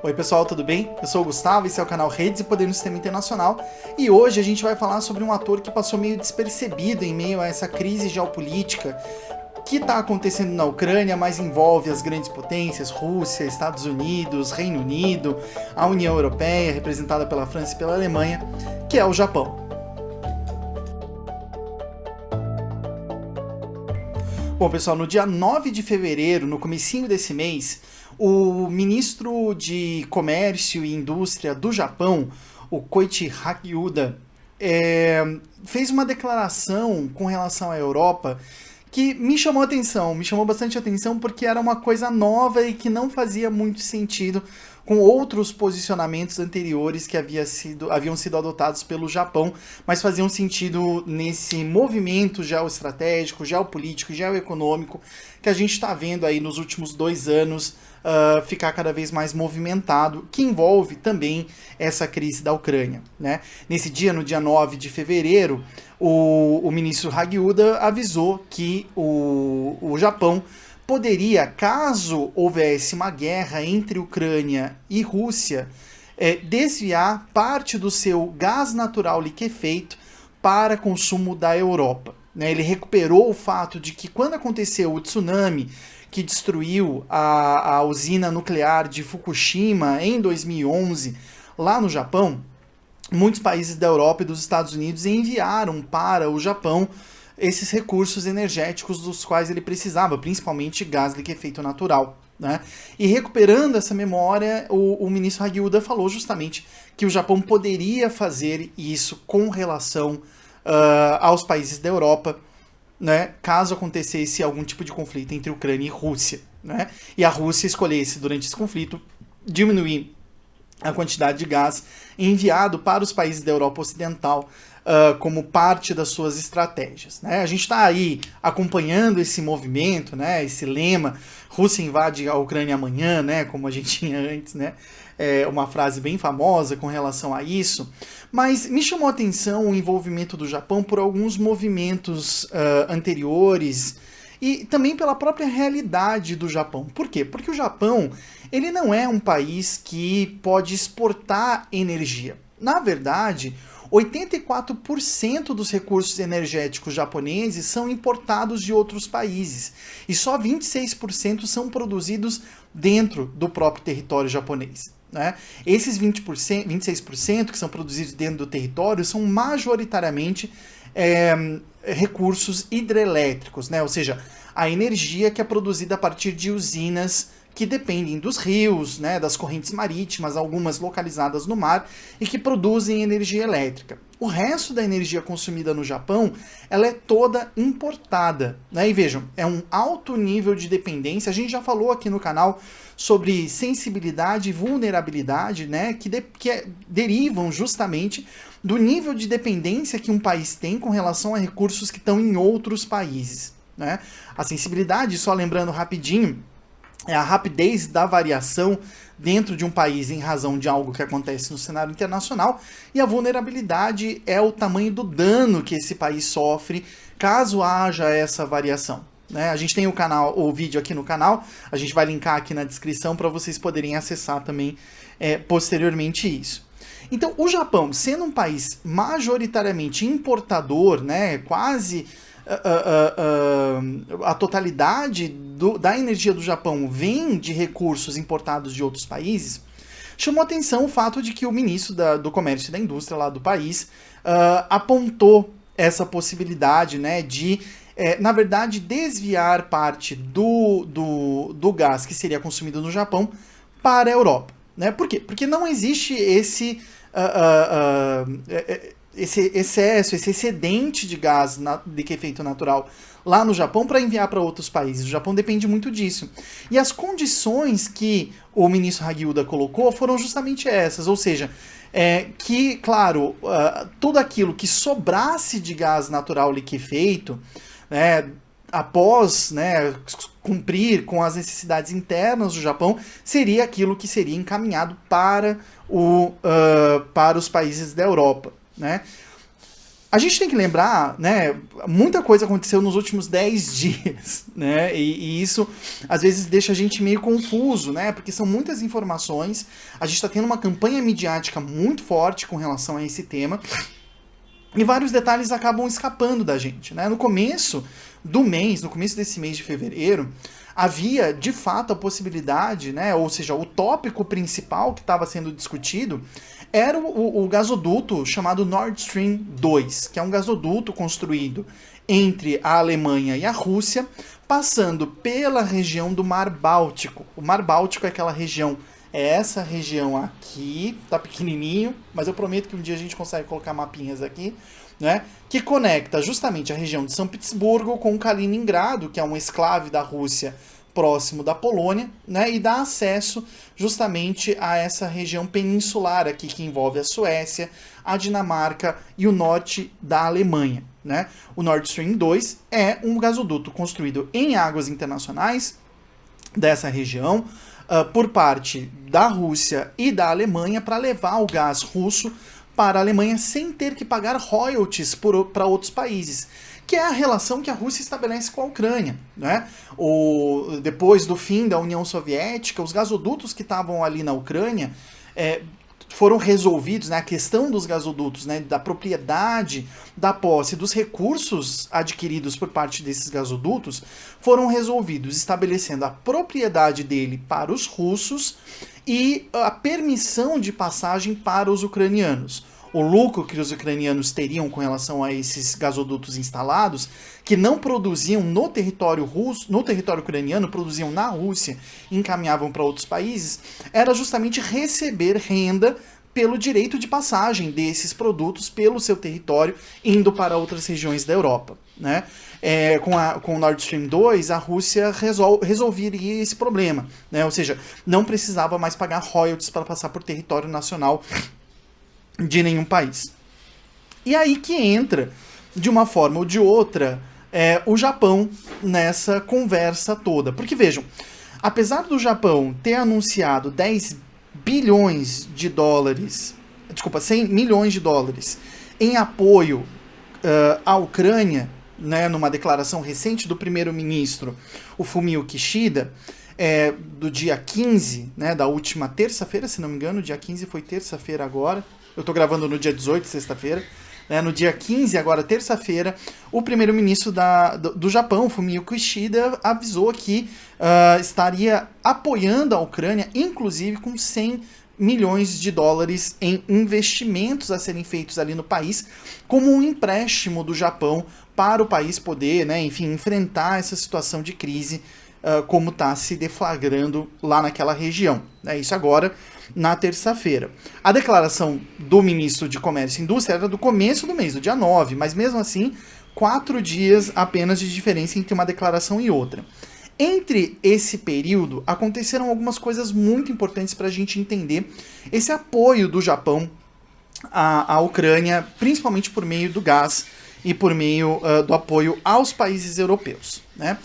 Oi pessoal, tudo bem? Eu sou o Gustavo, esse é o canal Redes e Poder no Sistema Internacional e hoje a gente vai falar sobre um ator que passou meio despercebido em meio a essa crise geopolítica que está acontecendo na Ucrânia, mas envolve as grandes potências, Rússia, Estados Unidos, Reino Unido, a União Europeia, representada pela França e pela Alemanha, que é o Japão. Bom, pessoal, no dia 9 de fevereiro, no comecinho desse mês, o ministro de Comércio e Indústria do Japão, o Koichi Hagiuda, fez uma declaração com relação à Europa que me chamou bastante atenção porque era uma coisa nova e que não fazia muito sentido com outros posicionamentos anteriores que haviam sido adotados pelo Japão, mas faziam sentido nesse movimento geoestratégico, geopolítico e geoeconômico que a gente está vendo aí nos últimos 2 anos ficar cada vez mais movimentado, que envolve também essa crise da Ucrânia, né? Nesse dia, no dia 9 de fevereiro, o ministro Hagiuda avisou que o Japão poderia, caso houvesse uma guerra entre Ucrânia e Rússia, desviar parte do seu gás natural liquefeito para consumo da Europa. Né? Ele recuperou o fato de que quando aconteceu o tsunami que destruiu a usina nuclear de Fukushima em 2011, lá no Japão, muitos países da Europa e dos Estados Unidos enviaram para o Japão esses recursos energéticos dos quais ele precisava, principalmente gás liquefeito natural. Né? E recuperando essa memória, o ministro Hagiuda falou justamente que o Japão poderia fazer isso com relação aos países da Europa, né, caso acontecesse algum tipo de conflito entre Ucrânia e Rússia. Né? E a Rússia escolhesse, durante esse conflito, diminuir a quantidade de gás enviado para os países da Europa Ocidental como parte das suas estratégias. Né? A gente está aí acompanhando esse movimento, né, esse lema, Rússia invade a Ucrânia amanhã, né, como a gente tinha antes, né, uma frase bem famosa com relação a isso, mas me chamou a atenção o envolvimento do Japão por alguns movimentos anteriores e também pela própria realidade do Japão. Por quê? Porque o Japão ele não é um país que pode exportar energia. Na verdade, 84% dos recursos energéticos japoneses são importados de outros países e só 26% são produzidos dentro do próprio território japonês. Né? Esses 26% que são produzidos dentro do território são majoritariamente recursos hidrelétricos, né? Ou seja, a energia que é produzida a partir de usinas que dependem dos rios, né, das correntes marítimas, algumas localizadas no mar, e que produzem energia elétrica. O resto da energia consumida no Japão, ela é toda importada. Né? E vejam, é um alto nível de dependência. A gente já falou aqui no canal sobre sensibilidade e vulnerabilidade, né, que derivam justamente do nível de dependência que um país tem com relação a recursos que estão em outros países. Né? A sensibilidade, só lembrando rapidinho, é a rapidez da variação dentro de um país em razão de algo que acontece no cenário internacional, e a vulnerabilidade é o tamanho do dano que esse país sofre caso haja essa variação. Né? A gente tem o vídeo aqui no canal, a gente vai linkar aqui na descrição para vocês poderem acessar também posteriormente isso. Então, o Japão, sendo um país majoritariamente importador, né, quase a totalidade da energia do Japão vem de recursos importados de outros países, chamou atenção o fato de que o ministro do Comércio e da Indústria lá do país apontou essa possibilidade, né, de, na verdade, desviar parte do gás que seria consumido no Japão para a Europa. Né? Por quê? Porque não existe esse excesso, esse excedente de gás liquefeito natural lá no Japão para enviar para outros países. O Japão depende muito disso. E as condições que o ministro Hagiuda colocou foram justamente essas, ou seja, que, claro, tudo aquilo que sobrasse de gás natural liquefeito, né, após, né, cumprir com as necessidades internas do Japão, seria aquilo que seria encaminhado para os países da Europa. Né? A gente tem que lembrar, né, muita coisa aconteceu nos últimos 10 dias, né, e isso às vezes deixa a gente meio confuso, né, porque são muitas informações, a gente está tendo uma campanha midiática muito forte com relação a esse tema, e vários detalhes acabam escapando da gente, né, no começo desse mês de fevereiro, havia de fato a possibilidade, né, ou seja, o tópico principal que estava sendo discutido era o gasoduto chamado Nord Stream 2, que é um gasoduto construído entre a Alemanha e a Rússia, passando pela região do Mar Báltico. O Mar Báltico é aquela região, é essa região aqui, tá pequenininho, mas eu prometo que um dia a gente consegue colocar mapinhas aqui, né, que conecta justamente a região de São Petersburgo com Kaliningrado, que é um enclave da Rússia próximo da Polônia, né, e dá acesso justamente a essa região peninsular aqui, que envolve a Suécia, a Dinamarca e o norte da Alemanha, né? O Nord Stream 2 é um gasoduto construído em águas internacionais dessa região, por parte da Rússia e da Alemanha, para levar o gás russo para a Alemanha sem ter que pagar royalties para outros países, que é a relação que a Rússia estabelece com a Ucrânia, né? Depois do fim da União Soviética, os gasodutos que estavam ali na Ucrânia foram resolvidos, né? A questão dos gasodutos, né? Da propriedade, da posse, dos recursos adquiridos por parte desses gasodutos, foram resolvidos, estabelecendo a propriedade dele para os russos e a permissão de passagem para os ucranianos. O lucro que os ucranianos teriam com relação a esses gasodutos instalados, que não produziam no território russo, no território ucraniano, produziam na Rússia e encaminhavam para outros países, era justamente receber renda pelo direito de passagem desses produtos pelo seu território, indo para outras regiões da Europa, né? Com o Nord Stream 2, a Rússia resolveria esse problema, né? Ou seja, não precisava mais pagar royalties para passar por território nacional de nenhum país. E aí que entra, de uma forma ou de outra, o Japão nessa conversa toda. Porque vejam, apesar do Japão ter anunciado 10 bilhões de dólares, desculpa, 100 milhões de dólares em apoio à Ucrânia, né, numa declaração recente do primeiro-ministro, o Fumio Kishida, do dia 15, né, da última terça-feira, se não me engano, dia 15 foi terça-feira agora, eu estou gravando no dia 18, sexta-feira, né, no dia 15, agora terça-feira, o primeiro-ministro do Japão, Fumio Kishida, avisou que estaria apoiando a Ucrânia, inclusive com 100 milhões de dólares em investimentos a serem feitos ali no país, como um empréstimo do Japão para o país poder, né, enfim, enfrentar essa situação de crise como está se deflagrando lá naquela região. Isso agora na terça-feira. A declaração do ministro de Comércio e Indústria era do começo do mês, do dia 9, mas mesmo assim, 4 dias apenas de diferença entre uma declaração e outra. Entre esse período, aconteceram algumas coisas muito importantes para a gente entender esse apoio do Japão à Ucrânia, principalmente por meio do gás e por meio do apoio aos países europeus, né?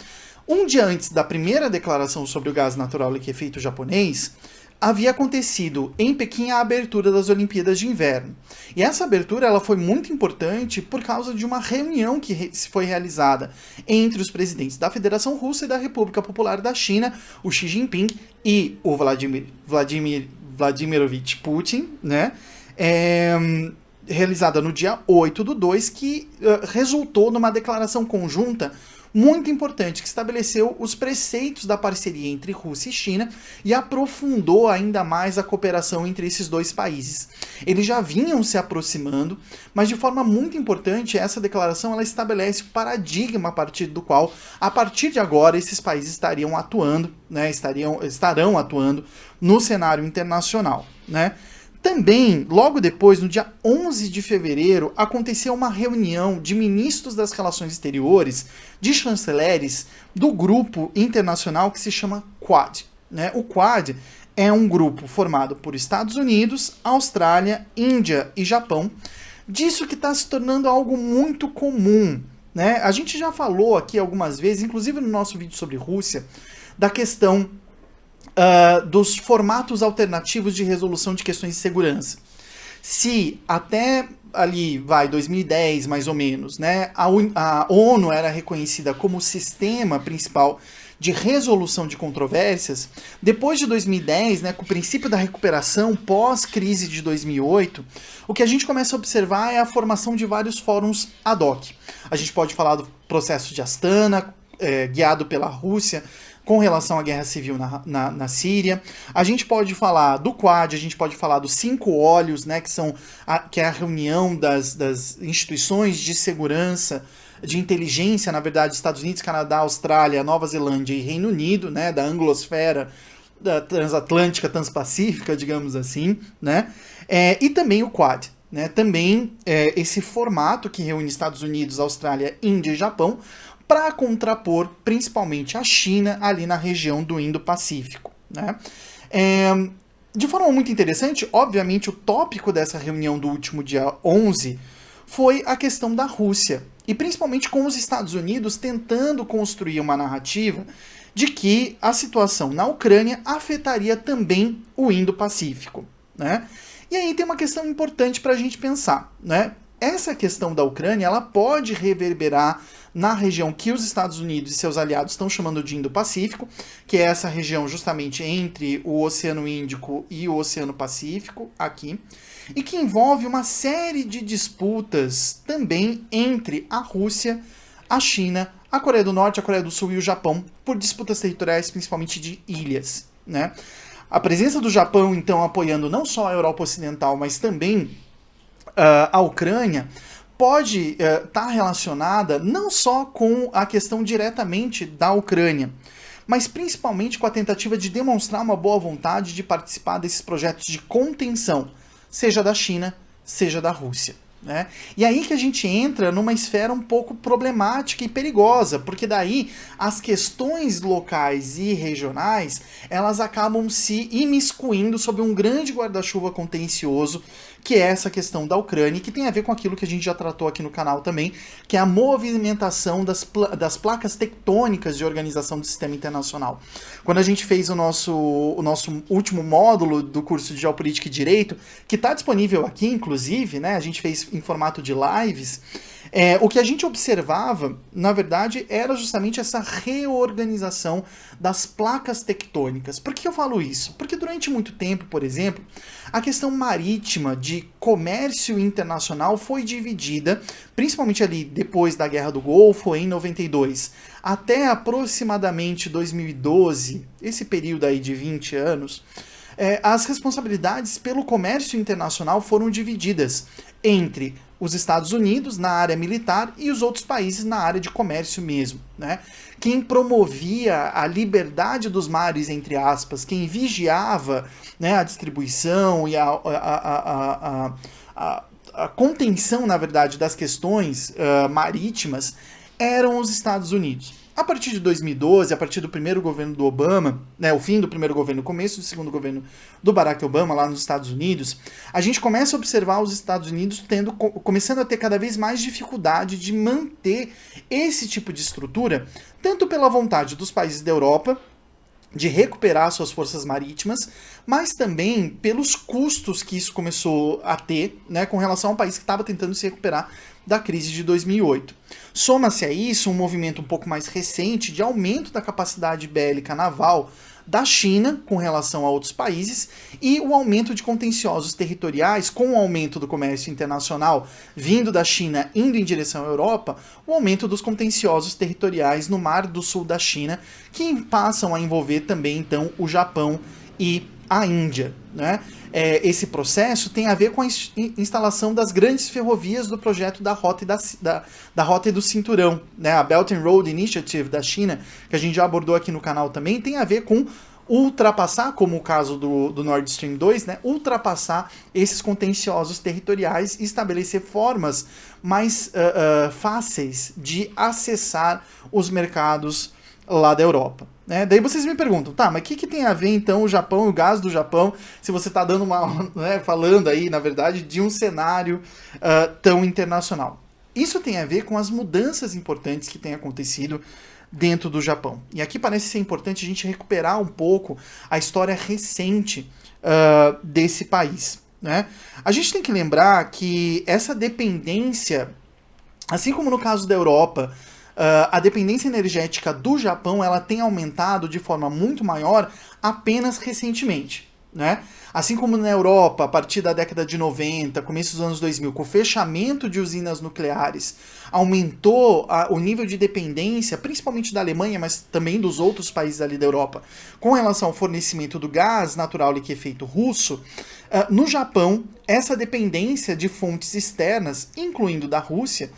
Um dia antes da primeira declaração sobre o gás natural liquefeito japonês, havia acontecido em Pequim a abertura das Olimpíadas de Inverno. E essa abertura ela foi muito importante por causa de uma reunião que foi realizada entre os presidentes da Federação Russa e da República Popular da China, o Xi Jinping e o Vladimirovich Putin, né? Realizada no dia 8/2, que resultou numa declaração conjunta muito importante, que estabeleceu os preceitos da parceria entre Rússia e China e aprofundou ainda mais a cooperação entre esses dois países. Eles já vinham se aproximando, mas de forma muito importante, essa declaração ela estabelece o paradigma a partir do qual, a partir de agora, esses países estariam atuando, né, estarão atuando no cenário internacional, né? Também, logo depois, no dia 11 de fevereiro, aconteceu uma reunião de ministros das relações exteriores, de chanceleres, do grupo internacional que se chama Quad, né? O Quad é um grupo formado por Estados Unidos, Austrália, Índia e Japão, disso que está se tornando algo muito comum, né? A gente já falou aqui algumas vezes, inclusive no nosso vídeo sobre Rússia, da questão dos formatos alternativos de resolução de questões de segurança. se até ali, 2010 mais ou menos, né, a ONU era reconhecida como o sistema principal de resolução de controvérsias, depois de 2010, né, com o princípio da recuperação pós-crise de 2008, o que a gente começa a observar é a formação de vários fóruns ad hoc. A gente pode falar do processo de Astana, guiado pela Rússia, com relação à guerra civil na Síria. A gente pode falar do Quad, a gente pode falar dos 5 Olhos, né, que é a reunião das instituições de segurança, de inteligência, na verdade, Estados Unidos, Canadá, Austrália, Nova Zelândia e Reino Unido, né, da anglosfera, da transatlântica, transpacífica, digamos assim, né, e também o Quad, né, também esse formato que reúne Estados Unidos, Austrália, Índia e Japão, para contrapor principalmente a China ali na região do Indo-Pacífico, né. De forma muito interessante, obviamente, o tópico dessa reunião do último dia 11 foi a questão da Rússia, e principalmente com os Estados Unidos tentando construir uma narrativa de que a situação na Ucrânia afetaria também o Indo-Pacífico, né? E aí tem uma questão importante para a gente pensar, né? Essa questão da Ucrânia, ela pode reverberar na região que os Estados Unidos e seus aliados estão chamando de Indo-Pacífico, que é essa região justamente entre o Oceano Índico e o Oceano Pacífico, aqui, e que envolve uma série de disputas também entre a Rússia, a China, a Coreia do Norte, a Coreia do Sul e o Japão, por disputas territoriais, principalmente de ilhas, né? A presença do Japão, então, apoiando não só a Europa Ocidental, mas também a Ucrânia, pode estar relacionada não só com a questão diretamente da Ucrânia, mas principalmente com a tentativa de demonstrar uma boa vontade de participar desses projetos de contenção, seja da China, seja da Rússia, né? E aí que a gente entra numa esfera um pouco problemática e perigosa, porque daí as questões locais e regionais, elas acabam se imiscuindo sob um grande guarda-chuva contencioso, que é essa questão da Ucrânia, que tem a ver com aquilo que a gente já tratou aqui no canal também, que é a movimentação das placas tectônicas de organização do sistema internacional. Quando a gente fez o nosso último módulo do curso de Geopolítica e Direito, que está disponível aqui, inclusive, né, a gente fez em formato de lives, o que a gente observava, na verdade, era justamente essa reorganização das placas tectônicas. Por que eu falo isso? Porque durante muito tempo, por exemplo, a questão marítima de comércio internacional foi dividida, principalmente ali depois da Guerra do Golfo, em 92, até aproximadamente 2012, esse período aí de 20 anos, as responsabilidades pelo comércio internacional foram divididas entre os Estados Unidos na área militar e os outros países na área de comércio mesmo, né? Quem promovia a liberdade dos mares, entre aspas, quem vigiava, né, a distribuição e a contenção, na verdade, das questões marítimas eram os Estados Unidos. A partir de 2012, a partir do primeiro governo do Obama, né, o fim do primeiro governo, o começo do segundo governo do Barack Obama, lá nos Estados Unidos, a gente começa a observar os Estados Unidos começando a ter cada vez mais dificuldade de manter esse tipo de estrutura, tanto pela vontade dos países da Europa de recuperar suas forças marítimas, mas também pelos custos que isso começou a ter, né, com relação a um país que estava tentando se recuperar da crise de 2008. Soma-se a isso um movimento um pouco mais recente de aumento da capacidade bélica naval da China com relação a outros países e o aumento de contenciosos territoriais com o aumento do comércio internacional vindo da China indo em direção à Europa, o aumento dos contenciosos territoriais no Mar do Sul da China, que passam a envolver também então o Japão e a Índia, né? Esse processo tem a ver com a instalação das grandes ferrovias do projeto da Rota e do Cinturão, né? A Belt and Road Initiative da China, que a gente já abordou aqui no canal também, tem a ver com ultrapassar, como o caso do Nord Stream 2, né? Ultrapassar esses contenciosos territoriais e estabelecer formas mais fáceis de acessar os mercados lá da Europa. Daí vocês me perguntam, tá, mas o que tem a ver então o Japão, o gás do Japão, se você está dando falando aí, na verdade, de um cenário tão internacional? Isso tem a ver com as mudanças importantes que têm acontecido dentro do Japão. E aqui parece ser importante a gente recuperar um pouco a história recente desse país, né? A gente tem que lembrar que essa dependência, assim como no caso da Europa, a dependência energética do Japão ela tem aumentado de forma muito maior apenas recentemente, né? Assim como na Europa, a partir da década de 90, começo dos anos 2000, com o fechamento de usinas nucleares, aumentou o nível de dependência, principalmente da Alemanha, mas também dos outros países ali da Europa, com relação ao fornecimento do gás natural liquefeito russo. No Japão, essa dependência de fontes externas, incluindo da Rússia,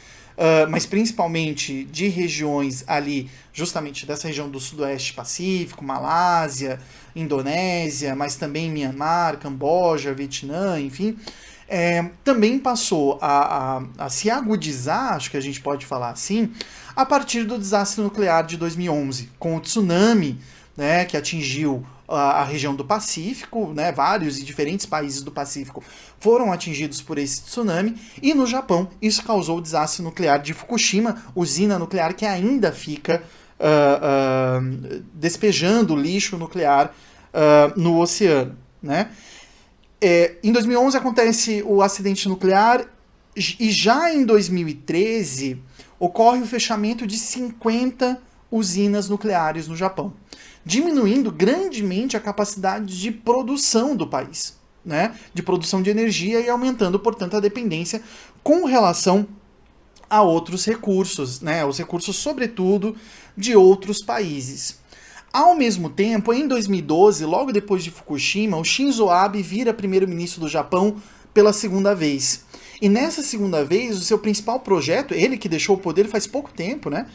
mas principalmente de regiões ali, justamente dessa região do Sudoeste Pacífico, Malásia, Indonésia, mas também Myanmar, Camboja, Vietnã, enfim, também passou a se agudizar, acho que a gente pode falar assim, a partir do desastre nuclear de 2011, com o tsunami, né, que atingiu a região do Pacífico, né, vários e diferentes países do Pacífico foram atingidos por esse tsunami, e no Japão isso causou o desastre nuclear de Fukushima, usina nuclear que ainda fica despejando lixo nuclear no oceano, né? Em 2011 acontece o acidente nuclear e já em 2013 ocorre o fechamento de 50 usinas nucleares no Japão, diminuindo grandemente a capacidade de produção do país, né? De produção de energia e aumentando, portanto, a dependência com relação a outros recursos, né? Os recursos, sobretudo, de outros países. Ao mesmo tempo, em 2012, logo depois de Fukushima, o Shinzo Abe vira primeiro-ministro do Japão pela segunda vez. E nessa segunda vez, o seu principal projeto, ele que deixou o poder faz pouco tempo, né?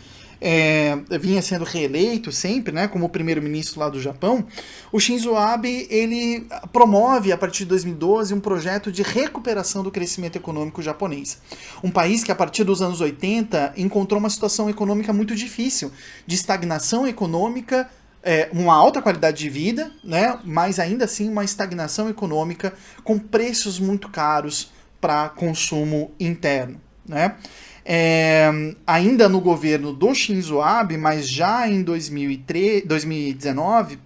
Vinha sendo reeleito sempre, né, como primeiro-ministro lá do Japão, o Shinzo Abe, ele promove, a partir de 2012, um projeto de recuperação do crescimento econômico japonês. Um país que, a partir dos anos 80, encontrou uma situação econômica muito difícil, de estagnação econômica, uma alta qualidade de vida, né, mas ainda assim uma estagnação econômica com preços muito caros para consumo interno, né? Ainda no governo do Shinzo Abe, mas já em 2019,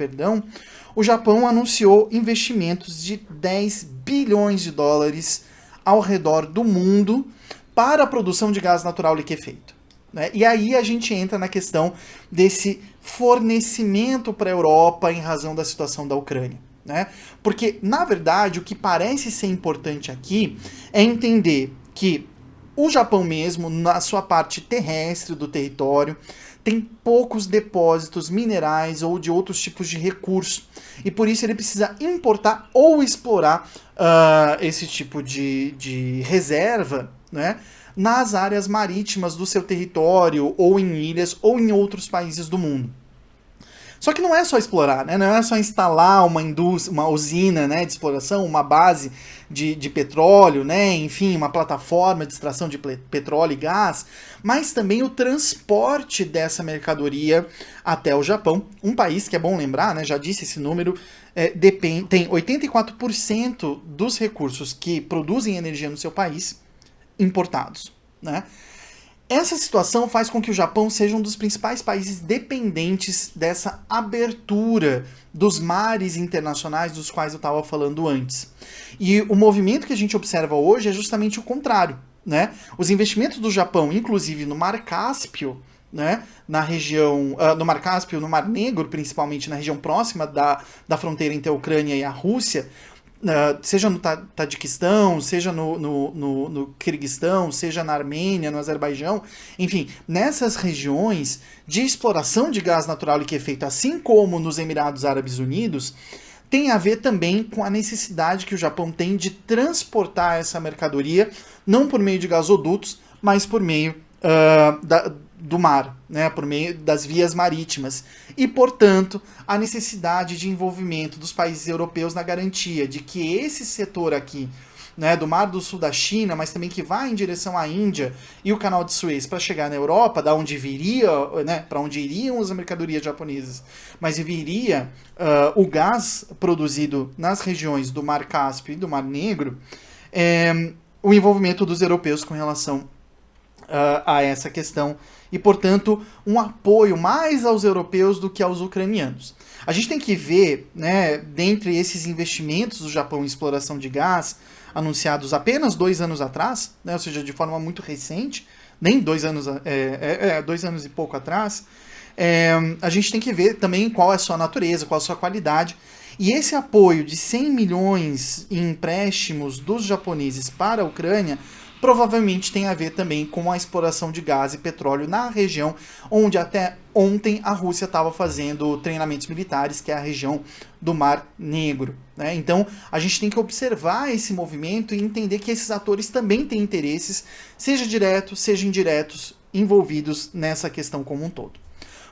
o Japão anunciou investimentos de 10 bilhões de dólares ao redor do mundo para a produção de gás natural liquefeito, né? E aí a gente entra na questão desse fornecimento para a Europa em razão da situação da Ucrânia, né? Porque, na verdade, o que parece ser importante aqui é entender que o Japão mesmo, na sua parte terrestre do território, tem poucos depósitos minerais ou de outros tipos de recursos. E por isso ele precisa importar ou explorar esse tipo de reserva, né, nas áreas marítimas do seu território, ou em ilhas, ou em outros países do mundo. Só que não é só explorar, né? Não é só instalar uma indústria, uma usina, né, de exploração, uma base de petróleo, né, enfim, uma plataforma de extração de petróleo e gás, mas também o transporte dessa mercadoria até o Japão, um país que é bom lembrar, né, já disse esse número, tem 84% dos recursos que produzem energia no seu país importados, né? Essa situação faz com que o Japão seja um dos principais países dependentes dessa abertura dos mares internacionais dos quais eu estava falando antes. E o movimento que a gente observa hoje é justamente o contrário, né? Os investimentos do Japão, inclusive no Mar Cáspio, né, na região, no Mar Cáspio, no Mar Negro, principalmente na região próxima da fronteira entre a Ucrânia e a Rússia, seja no Tadiquistão, seja no Quirguistão, seja na Armênia, no Azerbaijão, enfim, nessas regiões de exploração de gás natural liquefeito, assim como nos Emirados Árabes Unidos, tem a ver também com a necessidade que o Japão tem de transportar essa mercadoria, não por meio de gasodutos, mas por meio do mar, né, por meio das vias marítimas. E, portanto, a necessidade de envolvimento dos países europeus na garantia de que esse setor aqui, né, do Mar do Sul da China, mas também que vai em direção à Índia e o Canal de Suez para chegar na Europa, da onde viria, né, para onde iriam as mercadorias japonesas, mas viria o gás produzido nas regiões do Mar Cáspio e do Mar Negro, o envolvimento dos europeus com relação a essa questão e, portanto, um apoio mais aos europeus do que aos ucranianos. A gente tem que ver, né, dentre esses investimentos do Japão em exploração de gás, anunciados apenas 2 anos atrás, né, ou seja, de forma muito recente, nem 2 anos, 2 anos e pouco atrás, a gente tem que ver também qual é a sua natureza, qual é a sua qualidade. E esse apoio de 100 milhões em empréstimos dos japoneses para a Ucrânia provavelmente tem a ver também com a exploração de gás e petróleo na região onde até ontem a Rússia estava fazendo treinamentos militares, que é a região do Mar Negro, né? Então a gente tem que observar esse movimento e entender que esses atores também têm interesses, seja diretos, seja indiretos, envolvidos nessa questão como um todo.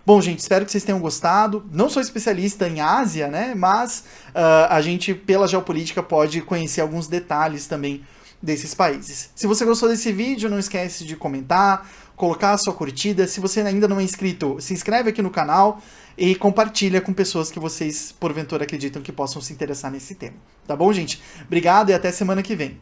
Bom, gente, espero que vocês tenham gostado. Não sou especialista em Ásia, né? Mas a gente, pela geopolítica, pode conhecer alguns detalhes também desses países. Se você gostou desse vídeo, não esquece de comentar, colocar a sua curtida. Se você ainda não é inscrito, se inscreve aqui no canal e compartilha com pessoas que vocês, porventura, acreditam que possam se interessar nesse tema. Tá bom, gente? Obrigado e até semana que vem.